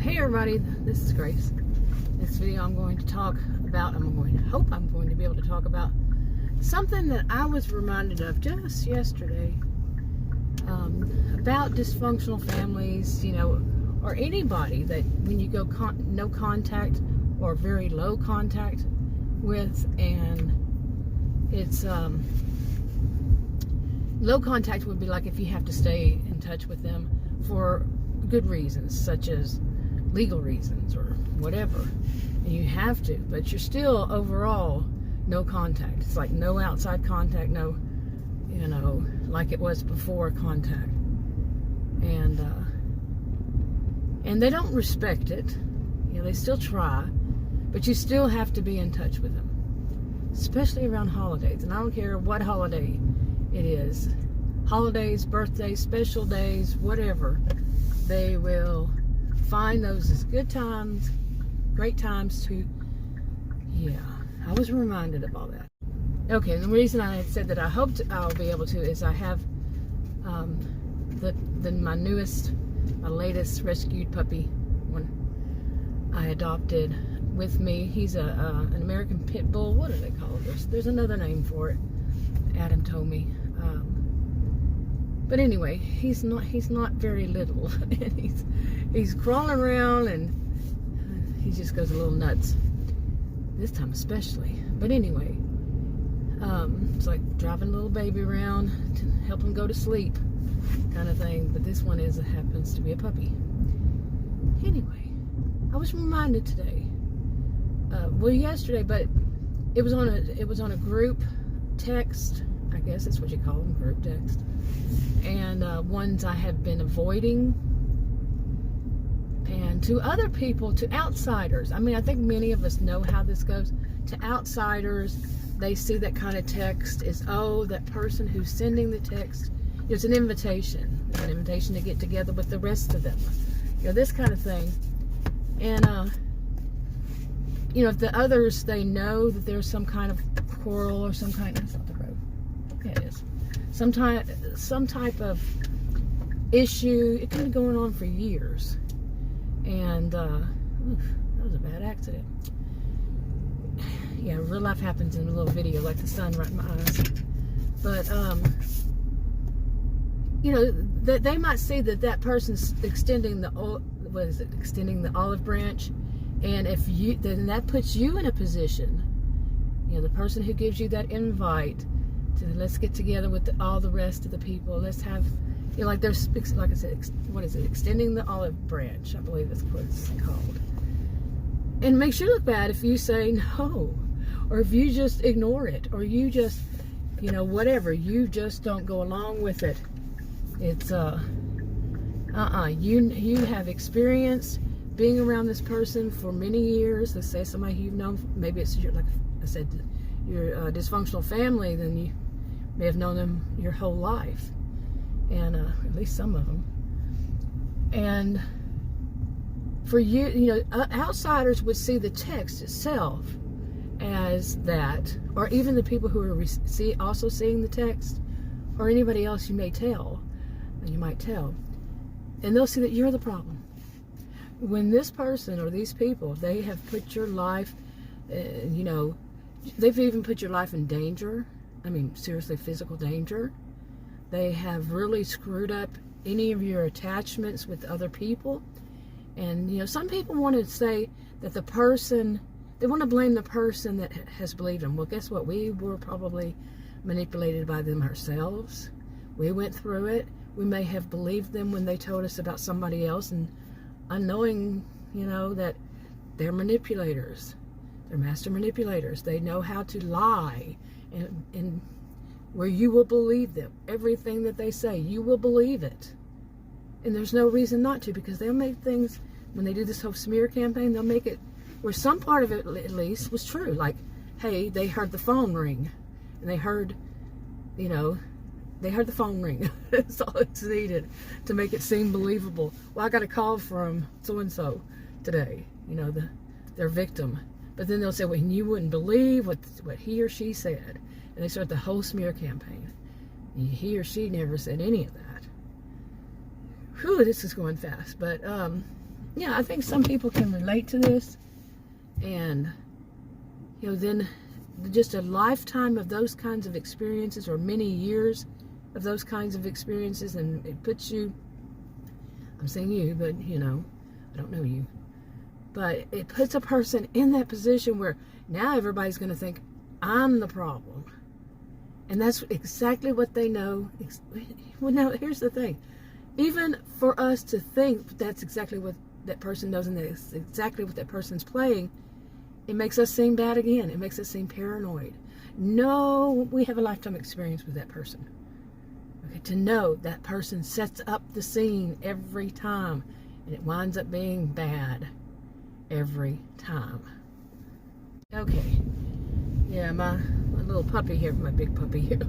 Hey everybody, this is Grace. This video I'm going to talk about, hope I'm going to be able to talk about something that I was reminded of just yesterday, about dysfunctional families, or anybody that when you go no contact or very low contact with, and it's low contact would be like if you have to stay in touch with them for good reasons, such as legal reasons or whatever, and you have to, but you're still overall no contact. It's like no outside contact, no, like it was before contact, and they don't respect it. They still try, but you still have to be in touch with them, especially around holidays. And I don't care what holiday it is, holidays, birthdays, special days, whatever, they will find those as good times, great times to, I was reminded of all that. Okay, the reason I said that I hoped I'll be able to is I have my latest rescued puppy, one I adopted with me. He's an American Pit Bull. What do they call this? There's another name for it. Adam told me. But anyway, he's not very little, and he's crawling around, and he just goes a little nuts this time especially. But anyway, it's like driving a little baby around to help him go to sleep, kind of thing. But this one happens to be a puppy. Anyway, I was reminded today, yesterday, but it was on a group text. I guess that's what you call them, group text. And ones I have been avoiding. And to other people, to outsiders, I think many of us know how this goes. To outsiders, they see that kind of text as, oh, that person who's sending the text, it's an invitation. It's an invitation to get together with the rest of them. This kind of thing. And, if the others, they know that there's some kind of quarrel or some kind of, it is some type of issue. It can be going on for years, and that was a bad accident. Yeah, real life happens in a little video, like the sun right in my eyes. But that they might see that person's extending the olive branch, and then that puts you in a position. The person who gives you that invite to, let's get together with all the rest of the people. Let's have, there's, like I said, what is it? Extending the olive branch, I believe that's what it's called. And it makes you look bad if you say no, or if you just ignore it, or you just, whatever, you just don't go along with it. It's, you have experienced being around this person for many years. Let's say somebody you've known, maybe it's like I said, your dysfunctional family, then you may have known them your whole life, and at least some of them. And for you, outsiders would see the text itself as that, or even the people who are also seeing the text, or anybody else you might tell, and they'll see that you're the problem. When this person or these people, they have put your life, they've even put your life in danger. Seriously, physical danger. They have really screwed up any of your attachments with other people. And, some people want to say that they want to blame the person that has believed them. Well, guess what? We were probably manipulated by them ourselves. We went through it. We may have believed them when they told us about somebody else, and unknowing, that they're manipulators. They're master manipulators. They know how to lie, and where you will believe them. Everything that they say, you will believe it. And there's no reason not to, because they'll make things, when they do this whole smear campaign, they'll make it where some part of it at least was true. Like, hey, they heard the phone ring, and they heard the phone ring. That's all it's needed to make it seem believable. Well, I got a call from so-and-so today, their victim. But then they'll say, well, you wouldn't believe what he or she said. And they start the whole smear campaign. He or she never said any of that. Whew, this is going fast. But yeah, I think some people can relate to this, and then just a lifetime of those kinds of experiences, or many years of those kinds of experiences, and it puts you, I'm saying you, but I don't know you, but it puts a person in that position where now everybody's going to think I'm the problem, and that's exactly what they know. Well, now here's the thing, even for us to think that's exactly what that person knows, and that's exactly what that person's playing, it makes us seem bad again. It makes us seem paranoid. No, we have a lifetime experience with that person. Okay, to know that person sets up the scene every time, and it winds up being bad every time. Okay, yeah, my little puppy here, my big puppy here,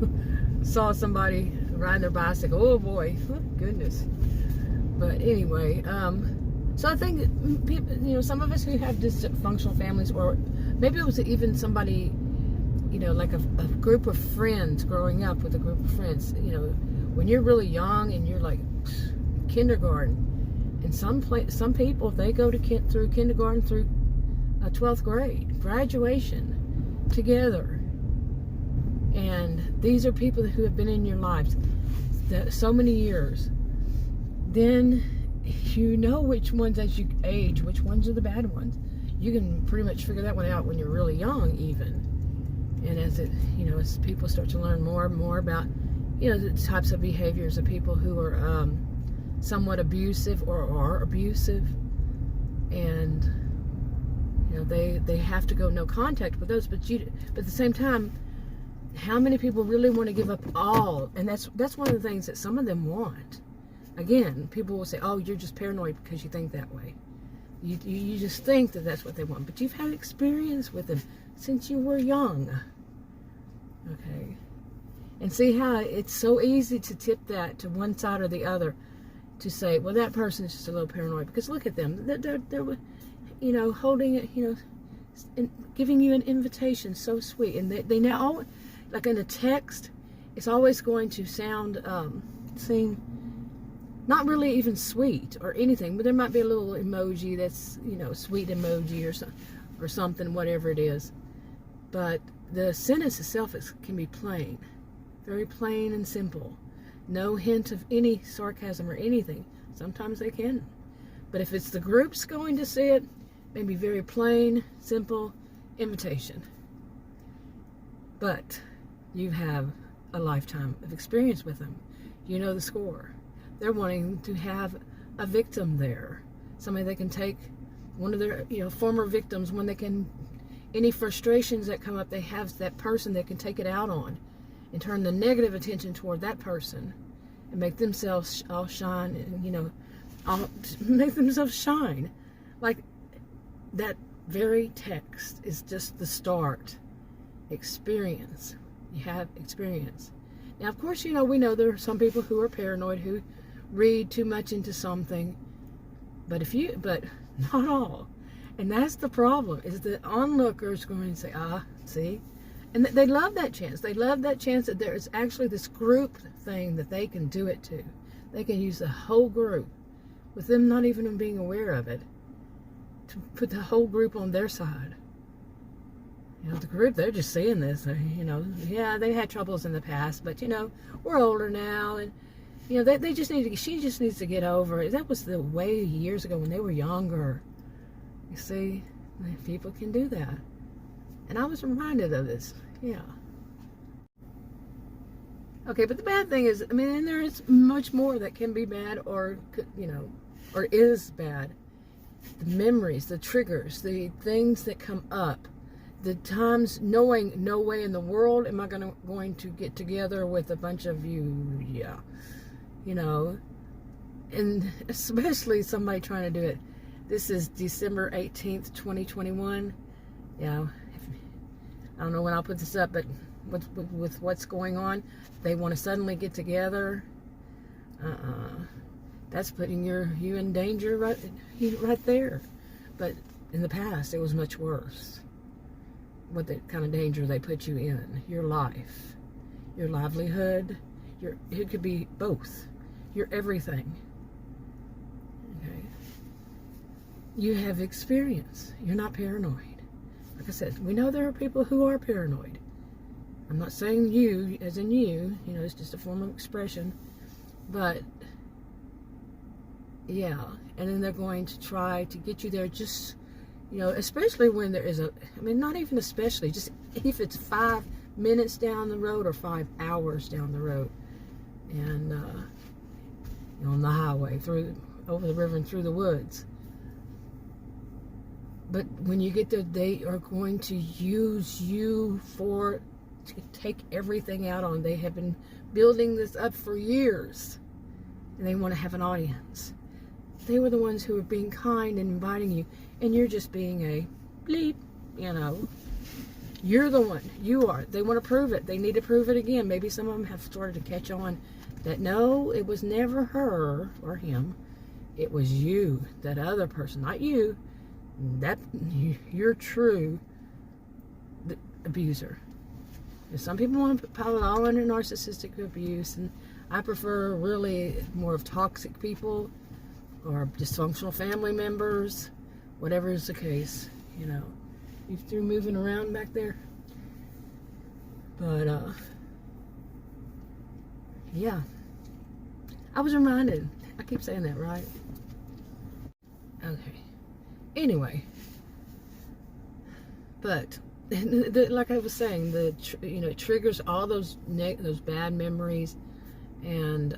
saw somebody riding their bicycle. Oh boy, oh, goodness. But anyway, so I think people, some of us who have dysfunctional families, or maybe it was even somebody, like a group of friends growing up with a group of friends, when you're really young and you're like kindergarten, and some people, they go to through kindergarten through 12th grade, graduation together. And these are people who have been in your lives so many years. Then which ones, as you age, which ones are the bad ones. You can pretty much figure that one out when you're really young, even. And as as people start to learn more and more about, the types of behaviors of people who are somewhat abusive or are abusive, and they have to go no contact with those. But at the same time, how many people really want to give up all? And that's one of the things that some of them want. Again, people will say, oh, you're just paranoid because you think that way. You just think that that's what they want. But you've had experience with them since you were young. Okay? And see how it's so easy to tip that to one side or the other, to say, well, that person is just a little paranoid. Because look at them. They're holding it, and giving you an invitation so sweet. And they now, like in a text, it's always going to seem not really even sweet or anything, but there might be a little emoji that's, sweet emoji or something, whatever it is. But the sentence itself can be plain, very plain and simple. No hint of any sarcasm or anything. Sometimes they can. But if it's the group's going to see it, maybe very plain, simple invitation. But you have a lifetime of experience with them. You know the score. They're wanting to have a victim there. Somebody they can take, one of their former victims, when they can, any frustrations that come up, they have that person they can take it out on and turn the negative attention toward that person and make themselves all shine, and make themselves shine. Like that very text is just the start. Experience. You have experience. Now, of course, we know there are some people who are paranoid, who read too much into something, but not all. And that's the problem, is the onlookers going to say, see? And they love that chance. They love that chance that there is actually this group thing that they can do it to. They can use the whole group, with them not even being aware of it, to put the whole group on their side. The group, they're just seeing this. Yeah, they had troubles in the past, but, we're older now, and, they just she just needs to get over it. That was the way years ago when they were younger. You see, people can do that. And I was reminded of this. Yeah. Okay, but the bad thing is, and there is much more that can be bad, or is bad. The memories, the triggers, the things that come up, the times knowing no way in the world am I going to get together with a bunch of you. Yeah. And especially somebody trying to do it. This is December 18th, 2021. I don't know when I'll put this up, but with what's going on, they want to suddenly get together. That's putting you in danger right there. But in the past, it was much worse. What the kind of danger they put you in. Your life, your livelihood, it could be both. Your everything. Okay. you have experience. You're not paranoid. Like I said, we know there are people who are paranoid. I'm not saying you, as in you, it's just a form of expression. But, yeah. And then they're going to try to get you there just, especially when there is not even especially, just if it's 5 minutes down the road or 5 hours down the road. And, on the highway, over the river and through the woods. But when you get there, they are going to use you to take everything out on. They have been building this up for years. And they want to have an audience. They were the ones who were being kind and inviting you. And you're just being a bleep, You're the one. You are. They want to prove it. They need to prove it again. Maybe some of them have started to catch on that no, it was never her or him. It was you, that other person, not you. You're true abuser. And some people want to pile it all under narcissistic abuse, and I prefer really more of toxic people or dysfunctional family members, whatever is the case. You through moving around back there? But, yeah. I was reminded. I keep saying that, right? Okay. Anyway. But, like I was saying, it triggers all those bad memories, and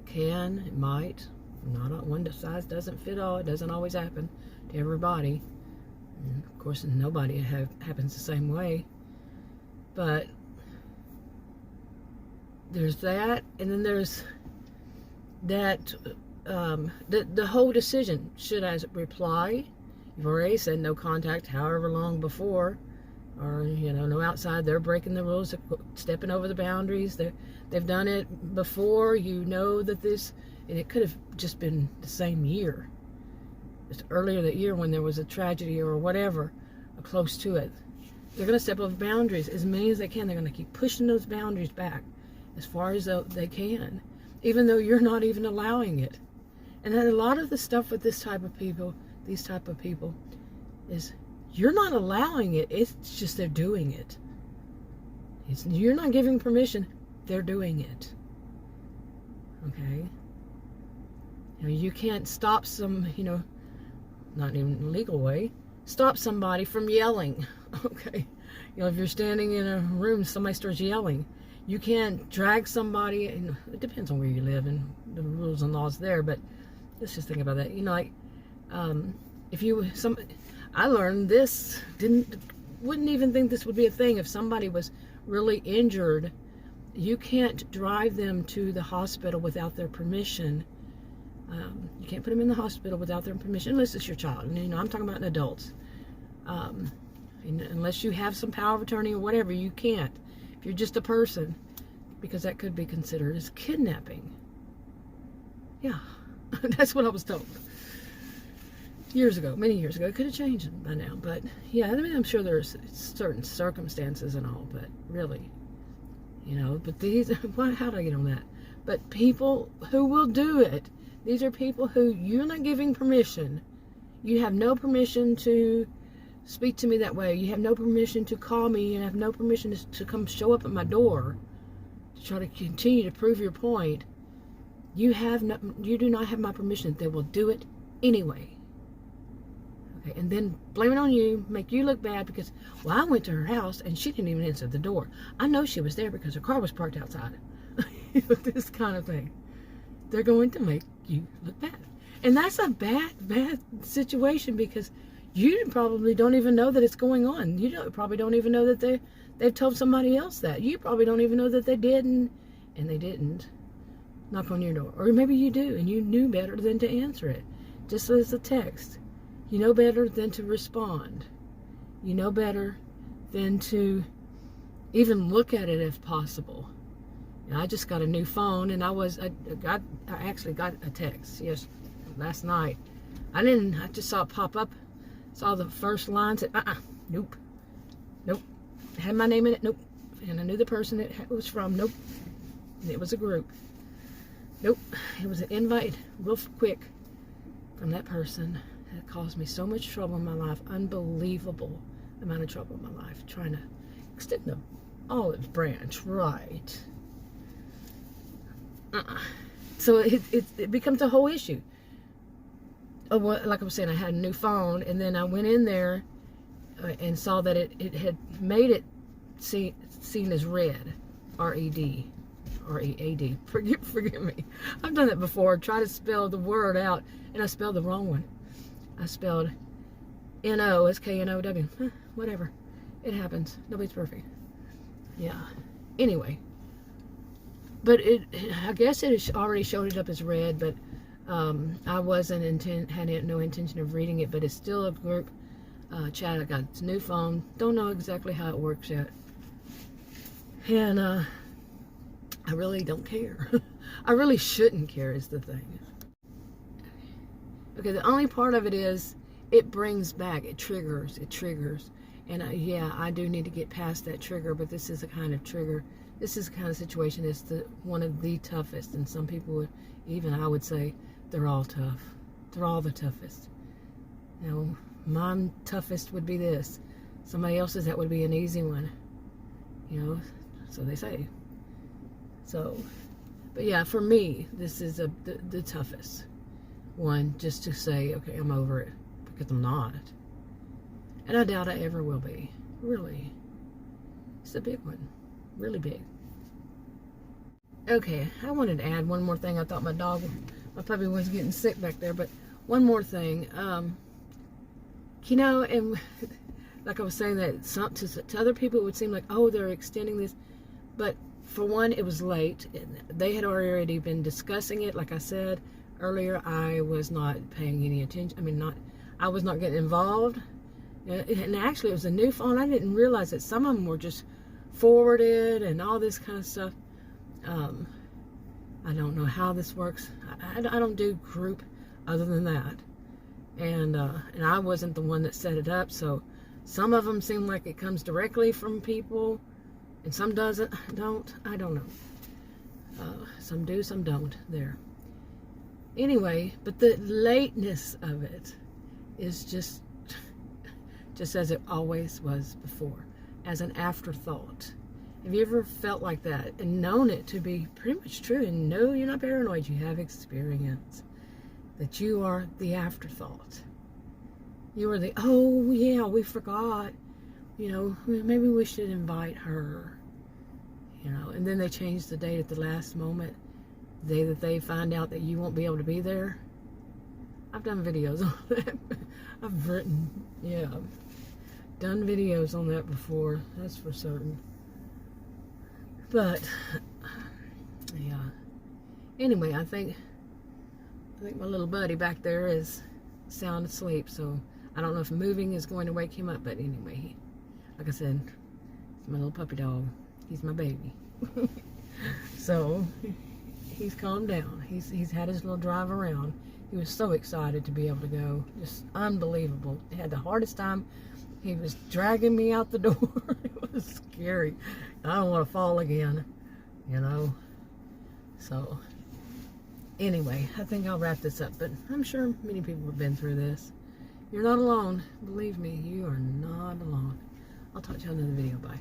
it might. Not one size doesn't fit all. It doesn't always happen to everybody. And of course, nobody happens the same way. But there's that, and then there's that. The whole decision: should I reply? You've already said no contact, however long before, or no outside. They're breaking the rules, stepping over the boundaries. They've done it before. That this, and it could have just been the same year. Just earlier that year when there was a tragedy or whatever, close to it. They're going to step over boundaries as many as they can. They're going to keep pushing those boundaries back as far as they can, even though you're not even allowing it. And then a lot of the stuff with these type of people, is you're not allowing it. It's just they're doing it. You're not giving permission. They're doing it. Okay? You can't stop not even in a legal way, stop somebody from yelling. Okay? If you're standing in a room, somebody starts yelling. You can't drag somebody, and it depends on where you live and the rules and laws there, but let's just think about that. I learned this, wouldn't even think this would be a thing. If somebody was really injured, you can't drive them to the hospital without their permission. You can't put them in the hospital without their permission, unless it's your child. And, I'm talking about adults. Unless you have some power of attorney or whatever, you can't. If you're just a person, because that could be considered as kidnapping. Yeah, that's what I was told. Many years ago. It could have changed by now. But, yeah, I'm sure there's certain circumstances and all, but really, but how do I get on that? But people who will do it, these are people who you're not giving permission. You have no permission to speak to me that way. You have no permission to call me. You have no permission to come show up at my door to try to continue to prove your point. You do not have my permission. They will do it anyway. Okay, and then blame it on you, make you look bad because, I went to her house and she didn't even answer the door. I know she was there because her car was parked outside. This kind of thing. They're going to make you look bad. And that's a bad situation because you probably don't even know that it's going on. You probably don't even know that they've told somebody else that. You probably don't even know that they did and they didn't knock on your door. Or maybe you do and you knew better than to answer it. Just as a text. You know better than to respond. You know better than to even look at it if possible. I just got a new phone, and I actually got a text last night. I just saw it pop up, saw the first line, said, nope. It had my name in it, nope. And I knew the person it was from, nope. And it was a group. Nope. It was an invite, real quick, from that person. It caused me so much trouble in my life, unbelievable amount of trouble in my life, trying to extend the olive branch, right? So it becomes a whole issue. Like I was saying, I had a new phone, and then I went in there and saw that it had made it seen as red, R-E-D, R-E-A-D. Forgive me. I've done that before. Try to spell the word out, and I spelled the wrong one. I spelled N-O as K-N-O-W. Whatever. It happens. Nobody's perfect. Yeah. Anyway. But I guess it already showed it up as red, but I had no intention of reading it, but it's still a group chat. I got its new phone. Don't know exactly how it works yet. And I really don't care. I really shouldn't care is the thing. Okay, the only part of it is it brings back, it triggers. And yeah, I do need to get past that trigger, but this is a kind of trigger. This is the kind of situation that's one of the toughest, and some people would, even I would say, they're all tough. They're all the toughest. You know, my toughest would be this. Somebody else's, that would be an easy one. You know, so they say. So, but yeah, for me, this is the toughest one, just to say, okay, I'm over it, because I'm not. And I doubt I ever will be. Really. It's a big one. Really big. Okay, I wanted to add one more thing. I thought my puppy was getting sick back there, but one more thing. You know, and like I was saying, that to other people it would seem like, oh, they're extending this. But for one, it was late. They had already been discussing it. Like I said earlier, I was not paying any attention. I was not getting involved. And actually, it was a new phone. I didn't realize that some of them were just forwarded and all this kind of stuff. I don't know how this works. I don't do group other than that. And I wasn't the one that set it up, so some of them seem like it comes directly from people, and some don't. I don't know. Some do, some don't. There. Anyway, but the lateness of it is just as it always was before, as an afterthought. Have you ever felt like that and known it to be pretty much true? And no, you're not paranoid. You have experience that you are the afterthought. You are the, oh yeah, we forgot. You know, maybe we should invite her. You know, and then they change the date at the last moment. The day that they find out that you won't be able to be there. I've done videos on that. I've done videos on that before. That's for certain. But yeah. Anyway, I think my little buddy back there is sound asleep, so I don't know if moving is going to wake him up. But anyway, like I said, it's my little puppy dog. He's my baby. So he's calmed down. He's had his little drive around. He was so excited to be able to go. Just unbelievable. He had the hardest time. He was dragging me out the door. It was scary. I don't want to fall again, you know. So, anyway, I think I'll wrap this up. But I'm sure many people have been through this. You're not alone. Believe me, you are not alone. I'll talk to you on another video. Bye.